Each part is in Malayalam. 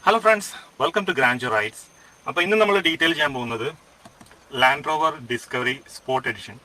Hello friends, welcome to grand rides. അപ്പോൾ ഇന്ന് നമ്മൾ ഡീറ്റെയിൽ ചെയ്യാൻ പോകുന്നത് Land Rover Discovery Sport edition.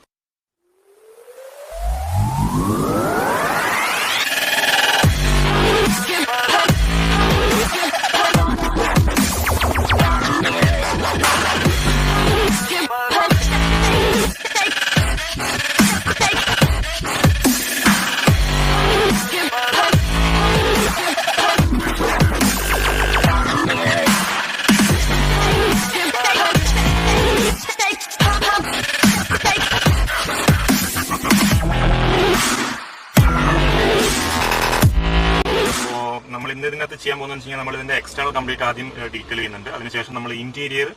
നമ്മൾ ഇന്ന് ഇതിനകത്ത് ചെയ്യാൻ പോകുന്നത് വെച്ച് കഴിഞ്ഞാൽ നമ്മൾ ഇതിന്റെ എക്സ്റ്റേണൽ കംപ്ലീറ്റ് ആദ്യം ഡീറ്റെയിൽ ചെയ്യുന്നുണ്ട്. അതിനുശേഷം നമ്മൾ ഇന്റീരിയർ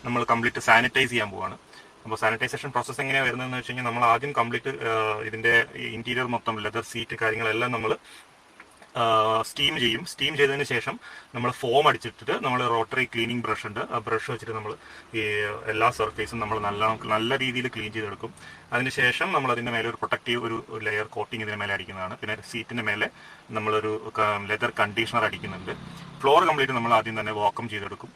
നമ്മൾ കംപ്ലീറ്റ് സാനിറ്റൈസ് ചെയ്യാൻ പോവാണ്. അപ്പോൾ സാനിറ്റൈസേഷൻ പ്രോസസ്സ് എങ്ങനെയാണ് വരുന്നതെന്ന് വെച്ച് കഴിഞ്ഞാൽ നമ്മൾ ആദ്യം കംപ്ലീറ്റ് ഇതിന്റെ ഇന്റീരിയർ മൊത്തം ലെതർ സീറ്റ് കാര്യങ്ങളെല്ലാം നമ്മൾ സ്റ്റീം ചെയ്യും. സ്റ്റീം ചെയ്തതിന് ശേഷം നമ്മൾ ഫോം അടിച്ചിട്ട് നമ്മൾ റോട്ടറി ക്ലീനിങ് ബ്രഷ് ഉണ്ട്, ആ ബ്രഷ് വെച്ചിട്ട് നമ്മൾ ഈ എല്ലാ സർഫേസും നമ്മൾ നല്ല രീതിയിൽ ക്ലീൻ ചെയ്തെടുക്കും. അതിനുശേഷം നമ്മൾ അതിൻ്റെ മേലെ ഒരു പ്രൊട്ടക്റ്റീവ് ഒരു ലെയർ കോട്ടിങ് ഇതിന് മേലെ അടിക്കുന്നതാണ്. പിന്നെ സീറ്റിൻ്റെ മേലെ നമ്മളൊരു ലെതർ കണ്ടീഷണർ അടിക്കുന്നുണ്ട്. ഫ്ലോർ കംപ്ലീറ്റ് നമ്മൾ ആദ്യം തന്നെ വാക്വം ചെയ്തെടുക്കും.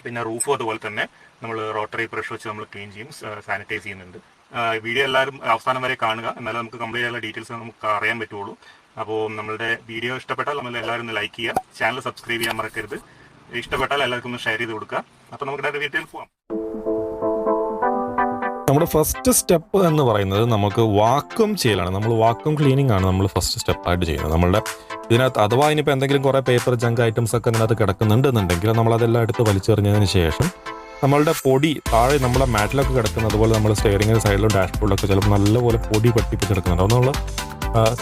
പിന്നെ റൂഫും അതുപോലെ തന്നെ നമ്മൾ റോട്ടറി ബ്രഷ് വെച്ച് നമ്മൾ ക്ലീൻ ചെയ്യും, സാനിറ്റൈസ് ചെയ്യുന്നുണ്ട്. വീഡിയോ എല്ലാവരും അവസാനം വരെ കാണുക, എന്നാലും നമുക്ക് കംപ്ലീറ്റ് ആയിട്ടുള്ള ഡീറ്റെയിൽസ് നമുക്ക് അറിയാൻ പറ്റുള്ളൂ. അപ്പോൾ നമ്മളുടെ വീഡിയോ ഇഷ്ടപ്പെട്ടാൽ നമ്മൾ എല്ലാവരും ഒന്ന് ലൈക്ക് ചെയ്യുക, ചാനൽ സബ്സ്ക്രൈബ് ചെയ്യാൻ മറക്കരുത്. ഇഷ്ടപ്പെട്ടാൽ എല്ലാവർക്കും ഒന്ന് ഷെയർ ചെയ്ത് കൊടുക്കുക. അപ്പോൾ നമുക്ക് ഡയറക്റ്റ് വീഡിയോയിൽ പോവാം. നമ്മുടെ ഫസ്റ്റ് സ്റ്റെപ്പ് എന്ന് പറയുന്നത് നമുക്ക് വാക്വം ചെയ്യലാണ്. നമ്മൾ വാക്വം ക്ലീനിങ് ആണ് നമ്മൾ ഫസ്റ്റ് സ്റ്റെപ്പായിട്ട് ചെയ്യുന്നത്. നമ്മളുടെ ഇതിനകത്ത് അഥവാ ഇനിയിപ്പോൾ എന്തെങ്കിലും കുറേ പേപ്പർ ജങ്ക് ഐറ്റംസ് ഒക്കെ ഇതിനകത്ത് കിടക്കുന്നുണ്ടെന്നുണ്ടെങ്കിൽ നമ്മളതെല്ലാം എടുത്ത് വലിച്ചെറിഞ്ഞതിന് ശേഷം നമ്മളുടെ പൊടി താഴെ നമ്മുടെ മാറ്റിലൊക്കെ കിടക്കുന്നത്, അതുപോലെ നമ്മൾ സ്റ്റെയറിംഗിൻ്റെ സൈഡിലും ഡാഷ്ബോർഡിലൊക്കെ ചിലപ്പോൾ നല്ലപോലെ പൊടി പട്ടിപ്പിച്ചെടുക്കുന്നുണ്ട്. അത് നമ്മൾ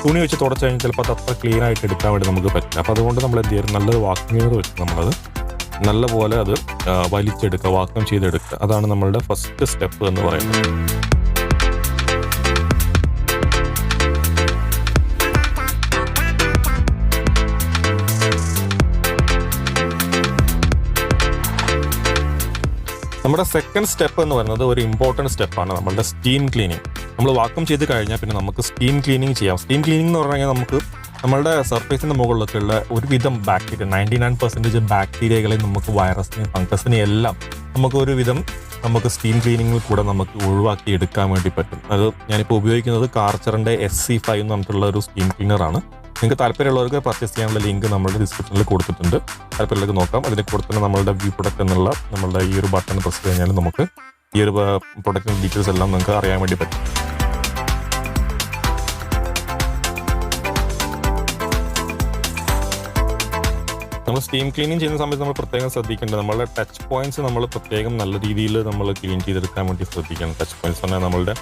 തുണി വെച്ച് തുടച്ച് കഴിഞ്ഞാൽ ചിലപ്പോൾ അത് അത്ര ക്ലീൻ ആയിട്ട് എടുക്കാൻ വേണ്ടി നമുക്ക് പറ്റില്ല. അപ്പോൾ അതുകൊണ്ട് നമ്മൾ എന്ത് ചെയ്യും, നല്ലൊരു വാക്വം വെച്ച് നമ്മളത് നല്ലപോലെ അത് വലിച്ചെടുക്കുക, വാക്വം ചെയ്തെടുക്കുക. അതാണ് നമ്മളുടെ ഫസ്റ്റ് സ്റ്റെപ്പ് എന്ന് പറയുന്നത്. നമ്മുടെ സെക്കൻഡ് സ്റ്റെപ്പ് എന്ന് പറയുന്നത് ഒരു ഇമ്പോർട്ടൻറ്റ് സ്റ്റെപ്പാണ്, നമ്മളുടെ സ്റ്റീം ക്ലീനിങ്. നമ്മൾ വാക്വം ചെയ്ത് കഴിഞ്ഞാൽ പിന്നെ നമുക്ക് സ്റ്റീം ക്ലീനിങ് ചെയ്യാം. സ്റ്റീം ക്ലീനിങ് എന്ന് പറഞ്ഞു കഴിഞ്ഞാൽ നമുക്ക് നമ്മളുടെ സർഫേസിൻ്റെ മുകളിലൊക്കെ ഉള്ള ഒരുവിധം ബാക്ടീരിയ 99% ബാക്ടീരിയകളെ നമുക്ക് വൈറസിനെയും ഫംഗസിനെയും എല്ലാം നമുക്ക് ഒരുവിധം നമുക്ക് സ്റ്റീം ക്ലീനിങ്ങിൽ കൂടെ നമുക്ക് ഒഴിവാക്കി എടുക്കാൻ വേണ്ടി പറ്റും. അത് ഞാനിപ്പോൾ ഉപയോഗിക്കുന്നത് കാർച്ചറിൻ്റെ SC5 എന്ന് പറഞ്ഞിട്ടുള്ള ഒരു സ്റ്റീം ക്ലീനറാണ്. നിങ്ങൾക്ക് താല്പര്യമുള്ളവർക്ക് പർച്ചേസ് ചെയ്യാനുള്ള ലിങ്ക് നമ്മളുടെ ഡിസ്ക്രിപ്ഷനിൽ കൊടുത്തിട്ടുണ്ട്. താല്പര്യമുള്ളവർക്ക് നോക്കാം. അതിനെ കൊടുത്തിട്ട് നമ്മളുടെ വ്യൂ പ്രൊഡക്റ്റ് എന്നുള്ള നമ്മളുടെ ഈ ഒരു ബട്ടൺ പ്രസ് കഴിഞ്ഞാൽ നമുക്ക് ഈ ഒരു പ്രൊഡക്റ്റിൻ്റെ ഡീറ്റെയിൽസ് എല്ലാം നിങ്ങൾക്ക് അറിയാൻ വേണ്ടി പറ്റും. നമ്മൾ സ്റ്റീം ക്ലീനിങ് ചെയ്യുന്ന സമയത്ത് നമ്മൾ പ്രത്യേകം ശ്രദ്ധിക്കേണ്ടത് നമ്മളുടെ ടച്ച് പോയിന്റ്സ് നമ്മൾ പ്രത്യേകം നല്ല രീതിയിൽ നമ്മൾ ക്ലീൻ ചെയ്തെടുക്കാൻ വേണ്ടി ശ്രദ്ധിക്കണം. ടച്ച് പോയിന്റ്സ് പറഞ്ഞാൽ നമ്മളുടെ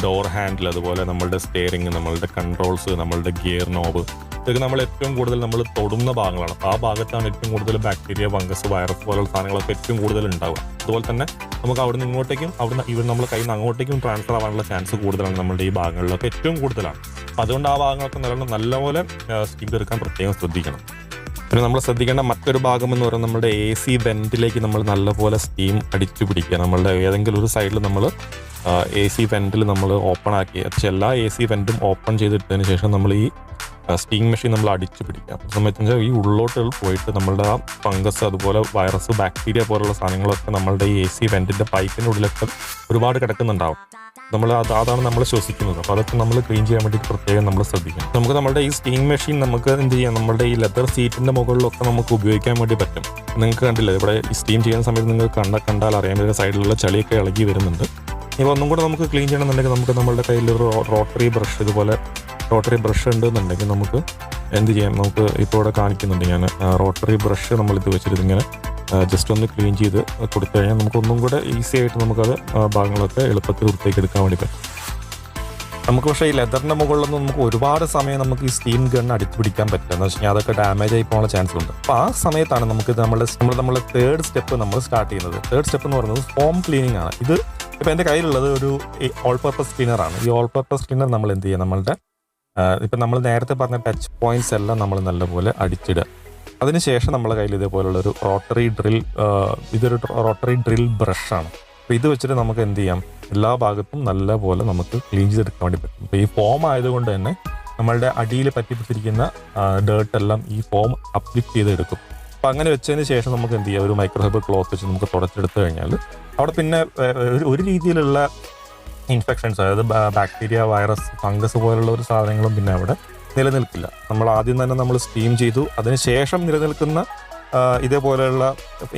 ഡോർ ഹാൻഡിൽ, അതുപോലെ നമ്മളുടെ സ്റ്റെയറിങ്, നമ്മളുടെ കൺട്രോൾസ്, നമ്മളുടെ ഗിയർ നോബ്, ഇതൊക്കെ നമ്മൾ ഏറ്റവും കൂടുതൽ നമ്മൾ തൊടുന്ന ഭാഗങ്ങളാണ്. അപ്പോൾ ആ ഭാഗത്താണ് ഏറ്റവും കൂടുതൽ ബാക്ടീരിയ, ഫംഗസ്, വൈറസ് പോലുള്ള സാധനങ്ങളൊക്കെ ഏറ്റവും കൂടുതൽ ഉണ്ടാവുക. അതുപോലെ തന്നെ നമുക്ക് അവിടുന്ന് ഇങ്ങോട്ടേക്കും ഇവിടെ നമ്മൾ കയ്യിൽ നിന്ന് അങ്ങോട്ടേക്കും ട്രാൻസ്ഫർ ആവാനുള്ള ചാൻസ് കൂടുതലാണ് നമ്മളുടെ ഈ ഭാഗങ്ങളിലൊക്കെ ഏറ്റവും കൂടുതലാണ്. അപ്പോൾ അതുകൊണ്ട് ആ ഭാഗങ്ങളൊക്കെ നല്ലപോലെ സ്റ്റീം എടുക്കാൻ പ്രത്യേകം ശ്രദ്ധിക്കണം. പിന്നെ നമ്മൾ ശ്രദ്ധിക്കേണ്ട മറ്റൊരു ഭാഗം എന്ന് പറയുന്നത് നമ്മുടെ AC വെന്റിലേക്ക് നമ്മൾ നല്ലപോലെ സ്റ്റീം അടിച്ചു പിടിക്കുക. നമ്മളുടെ ഏതെങ്കിലും ഒരു സൈഡിൽ നമ്മൾ AC വെന്റിൽ നമ്മൾ ഓപ്പൺ ആക്കി എല്ലാ AC വെന്റും ഓപ്പൺ ചെയ്തിട്ടതിന് ശേഷം നമ്മൾ ഈ സ്റ്റീം മെഷീൻ നമ്മൾ അടിച്ചു പിടിക്കുക. അപ്പോൾ സമയത്ത് വെച്ചാൽ ഈ ഉള്ളോട്ട് പോയിട്ട് നമ്മളുടെ ആ ഫംഗസ്, അതുപോലെ വൈറസ്, ബാക്ടീരിയ പോലുള്ള സാധനങ്ങളൊക്കെ നമ്മളുടെ ഈ AC വെന്റിൻ്റെ പൈപ്പിൻ്റെ ഉള്ളിലൊക്കെ ഒരുപാട് കിടക്കുന്നുണ്ടാവും. അതാണ് നമ്മൾ ശ്വസിക്കുന്നത്. അപ്പോൾ അതൊക്കെ നമ്മൾ ക്ലീൻ ചെയ്യാൻ വേണ്ടി പ്രത്യേകം നമ്മൾ ശ്രദ്ധിക്കണം. നമുക്ക് നമ്മുടെ ഈ സ്റ്റീം മെഷീൻ നമുക്ക് എന്ത് ചെയ്യാം, നമ്മുടെ ഈ ലെതർ സീറ്റിൻ്റെ മുകളിലൊക്കെ നമുക്ക് ഉപയോഗിക്കാൻ വേണ്ടി പറ്റും. നിങ്ങൾക്ക് കണ്ടില്ല, ഇവിടെ ഈ സ്റ്റീം ചെയ്യുന്ന സമയത്ത് നിങ്ങൾക്ക് കണ്ടാൽ അറിയാൻ പറ്റുന്ന സൈഡിലുള്ള ചളിയൊക്കെ ഇളകി വരുന്നുണ്ട്. ഇപ്പോൾ ഒന്നും കൂടെ നമുക്ക് ക്ലീൻ ചെയ്യണമെന്നുണ്ടെങ്കിൽ നമുക്ക് നമ്മുടെ കയ്യിലൊരു റോട്ടറി ബ്രഷ്, ഇതുപോലെ റോട്ടറി ബ്രഷ് ഉണ്ടെന്നുണ്ടെങ്കിൽ നമുക്ക് എന്ത് ചെയ്യാം, നമുക്ക് ഇപ്പോൾ ഇവിടെ കാണിക്കുന്നുണ്ട് ഞാൻ റോട്ടറി ബ്രഷ് നമ്മളിത് വെച്ചിട്ട് ഇങ്ങനെ ജസ്റ്റ് ഒന്ന് ക്ലീൻ ചെയ്ത് കൊടുത്തു കഴിഞ്ഞാൽ നമുക്ക് ഒന്നും കൂടെ ഈസി ആയിട്ട് നമുക്കത് ഭാഗങ്ങളൊക്കെ എളുപ്പത്തിൽ വൃത്തിയാക്കി എടുക്കാൻ വേണ്ടി പറ്റും. നമുക്ക് പക്ഷേ ഈ ലെതറിൻ്റെ മുകളിലൊന്നും നമുക്ക് ഒരുപാട് സമയം നമുക്ക് ഈ സ്റ്റീം ഗൺ അടിച്ചു പിടിക്കാൻ പറ്റില്ല. എന്ന് വെച്ച് കഴിഞ്ഞാൽ അതൊക്കെ ഡാമേജ് ആയി പോകാനുള്ള ചാൻസ് ഉണ്ട്. അപ്പോൾ ആ സമയത്താണ് നമുക്ക് നമ്മുടെ തേർഡ് സ്റ്റെപ്പ് നമ്മൾ സ്റ്റാർട്ട് ചെയ്യുന്നത്. തേർഡ് സ്റ്റെപ്പ് എന്ന് പറയുന്നത് ഫോം ക്ലീനിങ് ആണ്. ഇത് ഇപ്പോൾ എൻ്റെ കയ്യിലുള്ളത് ഒരു ഓൾ പർപ്പസ് ക്ലീനറാണ്. ഈ ഓൾ പർപ്പസ് ക്ലീനർ നമ്മൾ എന്ത് ചെയ്യുക, നമ്മളുടെ ഇപ്പം നമ്മൾ നേരത്തെ പറഞ്ഞ ടച്ച് പോയിന്റ്സ് എല്ലാം നമ്മൾ നല്ലപോലെ അടിച്ചിടുക. അതിനുശേഷം നമ്മുടെ കയ്യിൽ ഇതേപോലുള്ളൊരു ഇതൊരു റോട്ടറി ഡ്രിൽ ബ്രഷാണ്. അപ്പോൾ ഇത് വെച്ചിട്ട് നമുക്ക് എന്ത് ചെയ്യാം, എല്ലാ ഭാഗത്തും നല്ലപോലെ നമുക്ക് ക്ലീൻ ചെയ്തെടുക്കാൻ വേണ്ടി പറ്റും. അപ്പോൾ ഈ ഫോം ആയതുകൊണ്ട് തന്നെ നമ്മളുടെ അടിയിൽ പറ്റിപ്പിടിച്ചിരിക്കുന്ന ഡേർട്ടെല്ലാം ഈ ഫോം അപ്ലിഫ്റ്റ് ചെയ്തെടുക്കും. അപ്പോൾ അങ്ങനെ വെച്ചതിന് ശേഷം നമുക്ക് എന്ത് ചെയ്യാം, ഒരു മൈക്രോഫൈബർ ക്ലോത്ത് വെച്ച് നമുക്ക് തുടച്ചെടുത്ത് കഴിഞ്ഞാൽ അവിടെ പിന്നെ ഒരു രീതിയിലുള്ള ഇൻഫെക്ഷൻസ്, അതായത് ബാക്ടീരിയ, വൈറസ്, ഫംഗസ് പോലുള്ള ഒരു സാധനങ്ങളും പിന്നെ അവിടെ നിലനിൽക്കില്ല. നമ്മൾ ആദ്യം തന്നെ നമ്മൾ സ്റ്റീം ചെയ്തു, അതിനുശേഷം നിലനിൽക്കുന്ന ഇതേപോലെയുള്ള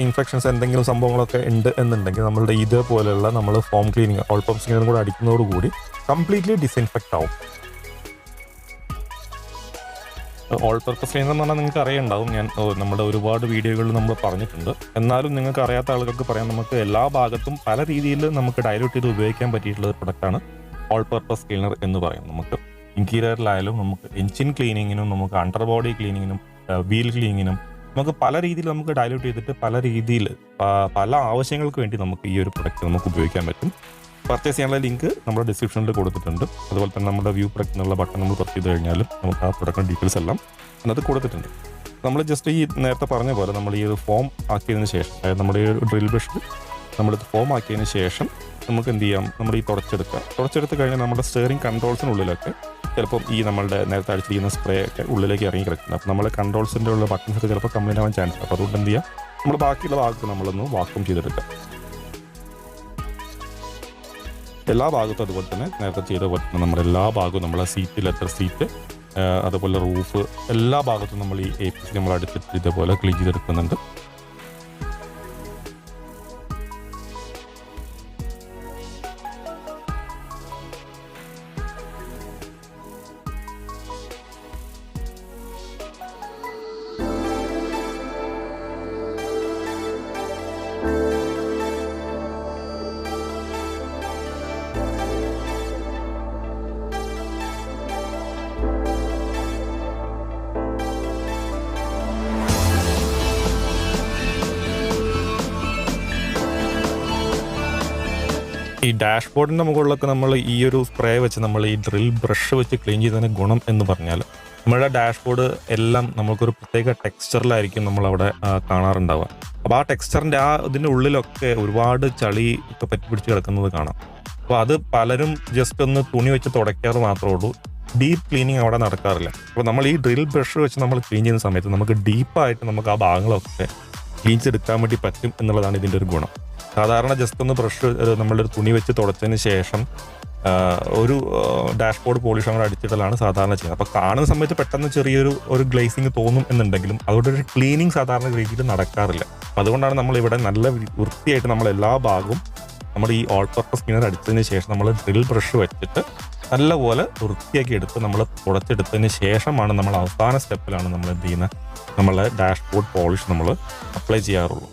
ഇൻഫെക്ഷൻസ് എന്തെങ്കിലും സംഭവങ്ങളൊക്കെ ഉണ്ട് എന്നുണ്ടെങ്കിൽ നമ്മളുടെ ഇതേപോലെയുള്ള നമ്മൾ ഫോം ക്ലീനിങ്, ഓൾ പർപ്പസ് ക്ലീനറും കൂടെ അടിക്കുന്നതോടുകൂടി കംപ്ലീറ്റ്ലി ഡിസ്ഇൻഫെക്റ്റ് ആവും. ഓൾ പർപ്പസ് ക്ലീനർ എന്ന് പറഞ്ഞാൽ നിങ്ങൾക്ക് അറിയുണ്ടാവും, ഞാൻ നമ്മുടെ ഒരുപാട് വീഡിയോകളിൽ നമ്മൾ പറഞ്ഞിട്ടുണ്ട്. എന്നാലും നിങ്ങൾക്ക് അറിയാത്ത ആളുകൾക്ക് പറയാം, നമുക്ക് എല്ലാ ഭാഗത്തും പല രീതിയിൽ നമുക്ക് ഡയലൂട്ട് ചെയ്ത് ഉപയോഗിക്കാൻ പറ്റിയിട്ടുള്ള ഒരു പ്രൊഡക്റ്റാണ് ഓൾ പർപ്പസ് ക്ലീനർ എന്ന് പറയും. നമുക്ക് ഇൻറ്റീരിയറിലായാലും നമുക്ക് എഞ്ചിൻ ക്ലീനിങ്ങിനും നമുക്ക് അണ്ടർ ബോഡി ക്ലീനിങ്ങിനും വീൽ ക്ലീനിങ്ങിനും നമുക്ക് പല രീതിയിൽ നമുക്ക് ഡയലൂട്ട് ചെയ്തിട്ട് പല രീതിയിൽ പല ആവശ്യങ്ങൾക്ക് വേണ്ടി നമുക്ക് ഈ ഒരു പ്രൊഡക്റ്റ് നമുക്ക് ഉപയോഗിക്കാൻ പറ്റും. പർച്ചേസ് ചെയ്യാനുള്ള ലിങ്ക് നമ്മുടെ ഡിസ്ക്രിപ്ഷനിൽ കൊടുത്തിട്ടുണ്ട്. അതുപോലെ തന്നെ നമ്മുടെ വ്യൂ പ്രൊഡക്റ്റ് എന്നുള്ള ബട്ടൺ നമ്മൾ പ്രസ് ചെയ്ത് കഴിഞ്ഞാലും നമുക്ക് ആ പ്രൊഡക്റ്റിൻ്റെ ഡീറ്റെയിൽസ് എല്ലാം അതിനകത്ത് കൊടുത്തിട്ടുണ്ട്. നമ്മൾ ജസ്റ്റ് ഈ നേരത്തെ പറഞ്ഞ പോലെ നമ്മൾ ഈ ഒരു ഫോം ആക്കിയതിന് ശേഷം, അതായത് നമ്മുടെ ഈ ഡ്രിൽ ബ്രഷിൽ നമ്മളിത് ഫോം ആക്കിയതിന് ശേഷം നമുക്ക് എന്ത് ചെയ്യാം, നമ്മൾ ഈ തുടച്ചെടുത്ത് കഴിഞ്ഞാൽ നമ്മുടെ സ്റ്റിയറിംഗ് കൺട്രോൾസിനുള്ളിലൊക്കെ ചിലപ്പം ഈ നമ്മളുടെ നേരത്തെ അടിച്ചിരിക്കുന്ന സ്പ്രേ ഒക്കെ ഉള്ളിലേക്ക് ഇറങ്ങി കിടക്കുന്നത്. അപ്പോൾ നമ്മൾ കൺട്രോൾസിൻ്റെ ഉള്ള ബട്ടൺസ് ഒക്കെ ചിലപ്പോൾ കംപ്ലൈൻറ്റ് ആവാൻ ചാൻസ് ഉണ്ട്. അപ്പോൾ അതുകൊണ്ട് എന്ത് ചെയ്യാം, നമ്മൾ ബാക്കിയുള്ള ഭാഗത്ത് നമ്മളൊന്ന് വാക്വം ചെയ്തെടുക്കുക. എല്ലാ ഭാഗത്തും അതുപോലെ തന്നെ നേരത്തെ ചെയ്ത പോലെ തന്നെ നമ്മുടെ എല്ലാ ഭാഗവും നമ്മളെ സീറ്റ്, ലെതർ സീറ്റ്, അതുപോലെ റൂഫ്, എല്ലാ ഭാഗത്തും നമ്മൾ ഈ APC നമ്മൾ അടിച്ചിട്ട് ഇതേപോലെ ക്ലീൻ ചെയ്തെടുക്കുന്നുണ്ട്. ഈ ഡാഷ്ബോർഡിൻ്റെ മുകളിലൊക്കെ നമ്മൾ ഈ ഒരു സ്പ്രേ വെച്ച് നമ്മൾ ഈ ഡ്രിൽ ബ്രഷ് വെച്ച് ക്ലീൻ ചെയ്തതിന് ഗുണം എന്ന് പറഞ്ഞാൽ നമ്മുടെ ഡാഷ്ബോർഡ് എല്ലാം നമുക്കൊരു പ്രത്യേക ടെക്സ്ചറിലായിരിക്കും നമ്മളവിടെ കാണാറുണ്ടാവുക. അപ്പോൾ ആ ടെക്സ്ചറിൻ്റെ ഇതിൻ്റെ ഉള്ളിലൊക്കെ ഒരുപാട് ചളി ഒക്കെ പറ്റി പിടിച്ച് കിടക്കുന്നത് കാണാം. അപ്പോൾ അത് പലരും ജസ്റ്റ് ഒന്ന് തുണി വെച്ച് തുടയ്ക്കാറ് മാത്രമേ ഉള്ളൂ, ഡീപ്പ് ക്ലീനിങ് അവിടെ നടക്കാറില്ല. അപ്പോൾ നമ്മൾ ഈ ഡ്രിൽ ബ്രഷ് വെച്ച് നമ്മൾ ക്ലീൻ ചെയ്യുന്ന സമയത്ത് നമുക്ക് ഡീപ്പായിട്ട് നമുക്ക് ആ ഭാഗങ്ങളൊക്കെ ക്ലീൻ ചെയ്തെടുക്കാൻ വേണ്ടി പറ്റും എന്നുള്ളതാണ് ഇതിൻ്റെ ഒരു ഗുണം. സാധാരണ ജസ്റ്റ് ഒന്ന് ബ്രഷ് നമ്മളൊരു തുണി വെച്ച് തുടച്ചതിന് ശേഷം ഒരു ഡാഷ്ബോർഡ് പോളിഷ് അങ്ങനെ അടിച്ചിട്ടാണ് സാധാരണ ചെയ്യുന്നത്. അപ്പോൾ കാണുന്ന സമയത്ത് പെട്ടെന്ന് ചെറിയൊരു ഗ്ലേസിങ് തോന്നും എന്നുണ്ടെങ്കിലും അതുകൊണ്ട് ഒരു ക്ലീനിങ് സാധാരണ രീതിയിൽ നടക്കാറില്ല. അപ്പോൾ അതുകൊണ്ടാണ് നമ്മളിവിടെ നല്ല വൃത്തിയായിട്ട് നമ്മൾ എല്ലാ ഭാഗവും നമ്മൾ ഈ ഓൾ പർപ്പസ് ക്ലീനർ അടിച്ചതിന് ശേഷം നമ്മൾ ഡ്രിൽ ബ്രഷ് വെച്ചിട്ട് നല്ലപോലെ വൃത്തിയാക്കി എടുത്ത് നമ്മൾ തുടച്ചെടുത്തതിന് ശേഷമാണ് നമ്മൾ അവസാന സ്റ്റെപ്പിലാണ് നമ്മൾ എന്ത് ചെയ്യുന്നത്, നമ്മളെ ഡാഷ്ബോർഡ് പോളിഷ് നമ്മൾ അപ്ലൈ ചെയ്യാറുള്ളൂ.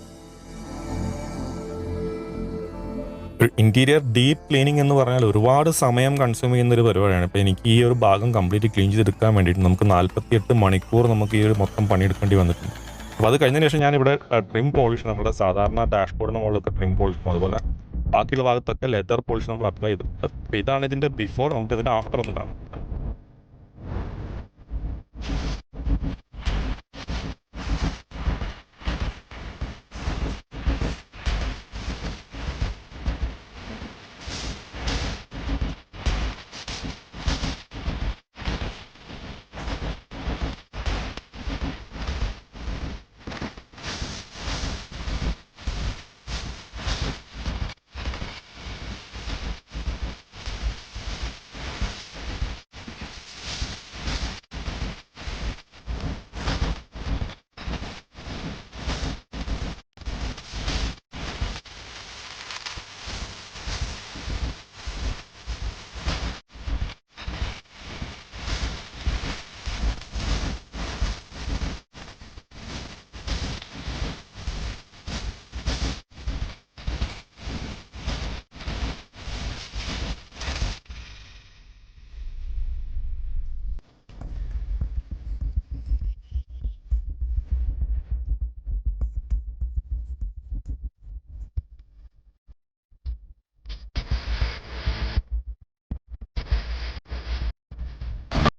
ഇന്റീരിയർ ഡീപ്പ് ക്ലീനിങ് എന്ന് പറഞ്ഞാൽ ഒരുപാട് സമയം കൺസ്യൂം ചെയ്യുന്ന ഒരു പരിപാടിയാണ്. ഇപ്പോൾ എനിക്ക് ഈ ഒരു ഭാഗം കംപ്ലീറ്റ് ക്ലീൻ ചെയ്തെടുക്കാൻ വേണ്ടിയിട്ട് നമുക്ക് 48 മണിക്കൂർ നമുക്ക് ഈ ഒരു മൊത്തം പണിയെടുക്കേണ്ടി വന്നിട്ടുണ്ട്. അപ്പോൾ അത് കഴിഞ്ഞതിന് ശേഷം ഞാനിവിടെ ട്രിം പോളിഷ്, നമ്മുടെ സാധാരണ ഡാഷ്ബോർഡിന് മുകളിലൊക്കെ ട്രിം പോളിഷും അതുപോലെ ബാക്കിയുള്ള ഭാഗത്തൊക്കെ ലെതർ പോളിഷ് നമ്മൾ അപ്ലൈ ചെയ്തിട്ടുണ്ട്. അപ്പോൾ ഇതാണ് ഇതിൻ്റെ ബിഫോർ, നമുക്ക് ഇതിൻ്റെ ആഫ്റ്റർ ഒന്ന് കാണാം.